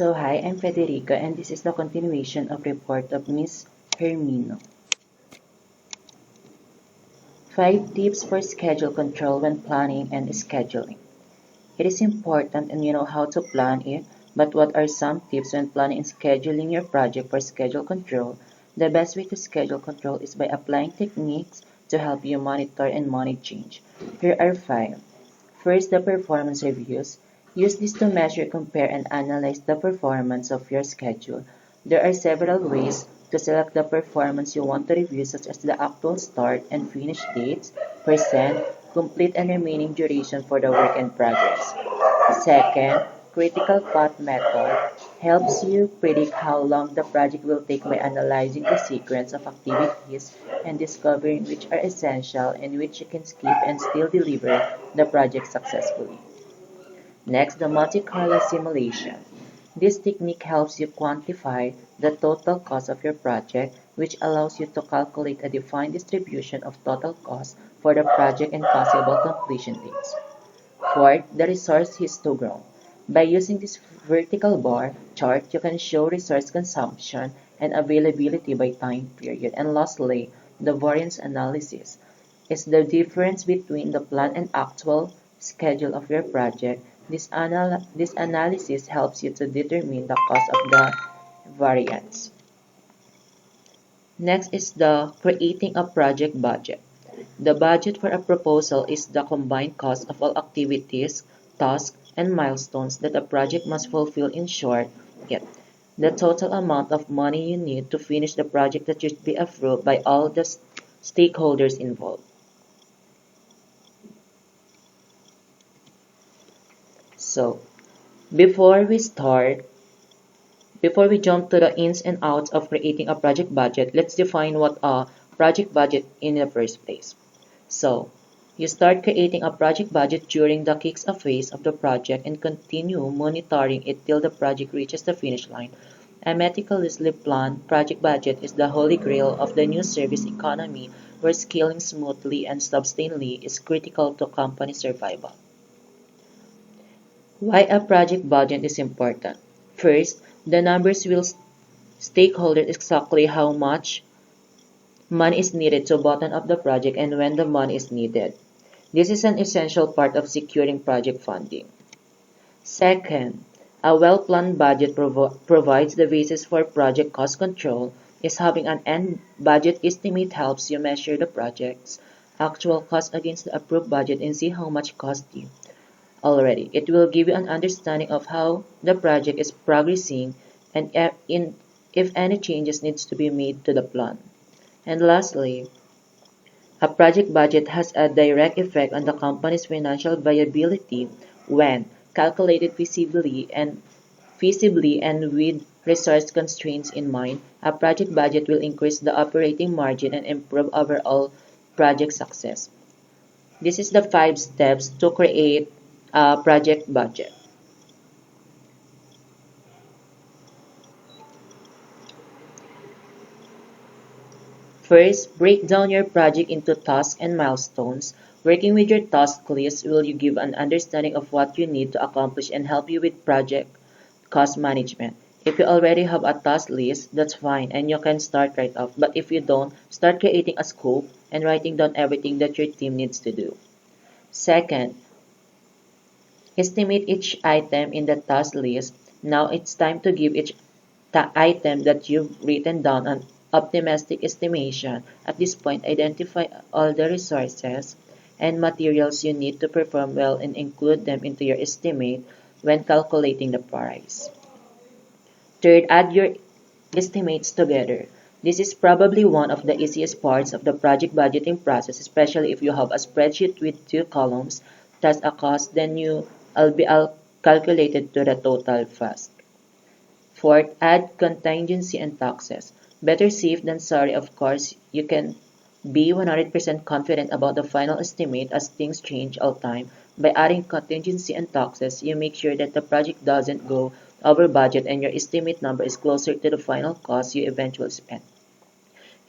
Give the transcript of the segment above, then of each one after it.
So hi, I'm Federica and this is the continuation of report of Miss Hermino. 5 tips for schedule control when planning and scheduling. It is important and you know how to plan it, but what are some tips when planning and scheduling your project for schedule control? The best way to schedule control is by applying techniques to help you monitor and manage change. Here are 5. First, the performance reviews. Use this to measure, compare, and analyze the performance of your schedule. There are several ways to select the performance you want to review, such as the actual start and finish dates, percent, complete and remaining duration for the work in progress. Second, critical path method helps you predict how long the project will take by analyzing the sequence of activities and discovering which are essential and which you can skip and still deliver the project successfully. Next, the Monte Carlo simulation. This technique helps you quantify the total cost of your project, which allows you to calculate a defined distribution of total cost for the project and possible completion dates. Fourth, the resource histogram. By using this vertical bar chart, you can show resource consumption and availability by time period. And lastly, the variance analysis is the difference between the plan and actual schedule of your project. This analysis helps you to determine the cost of the variance. Next is the creating a project budget. The budget for a proposal is the combined cost of all activities, tasks, and milestones that a project must fulfill. In short, yet the total amount of money you need to finish the project that should be approved by all the stakeholders involved. So, before we start, before we jump to the ins and outs of creating a project budget, let's define what a project budget in the first place. So, you start creating a project budget during the kick-off phase of the project and continue monitoring it till the project reaches the finish line. A meticulously planned project budget is the holy grail of the new service economy where scaling smoothly and sustainably is critical to company survival. Why a project budget is important. First, the numbers will stakeholders exactly how much money is needed to button up the project and when the money is needed. This is an essential part of securing project funding. Second, a well-planned budget provides the basis for project cost control, is having an end budget estimate helps you measure the project's actual cost against the approved budget and see how much cost you already. It will give you an understanding of how the project is progressing and if any changes needs to be made to the plan. And lastly, a project budget has a direct effect on the company's financial viability when calculated feasibly and with resource constraints in mind. A project budget will increase the operating margin and improve overall project success. This is the 5 steps to create a project budget. First, break down your project into tasks and milestones. Working with your task list will you give an understanding of what you need to accomplish and help you with project cost management. If you already have a task list, that's fine and you can start right off. But if you don't, start creating a scope and writing down everything that your team needs to do. Second, estimate each item in the task list. Now it's time to give each item that you've written down an optimistic estimation. At this point, identify all the resources and materials you need to perform well and include them into your estimate when calculating the price. Third, add your estimates together. This is probably one of the easiest parts of the project budgeting process, especially if you have a spreadsheet with 2 columns, that's a cost, then will be calculated to the total fast. Fourth, add contingency and taxes. Better safe than sorry, of course. You can be 100% confident about the final estimate as things change all the time. By adding contingency and taxes, you make sure that the project doesn't go over budget and your estimate number is closer to the final cost you eventually spend.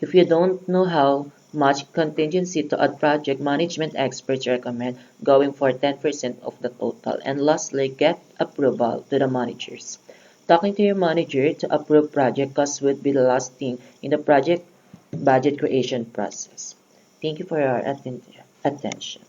If you don't know how much contingency to add, project management experts recommend going for 10% of the total. And lastly, get approval to the managers. Talking to your manager to approve project costs would be the last thing in the project budget creation process. Thank you for your attention.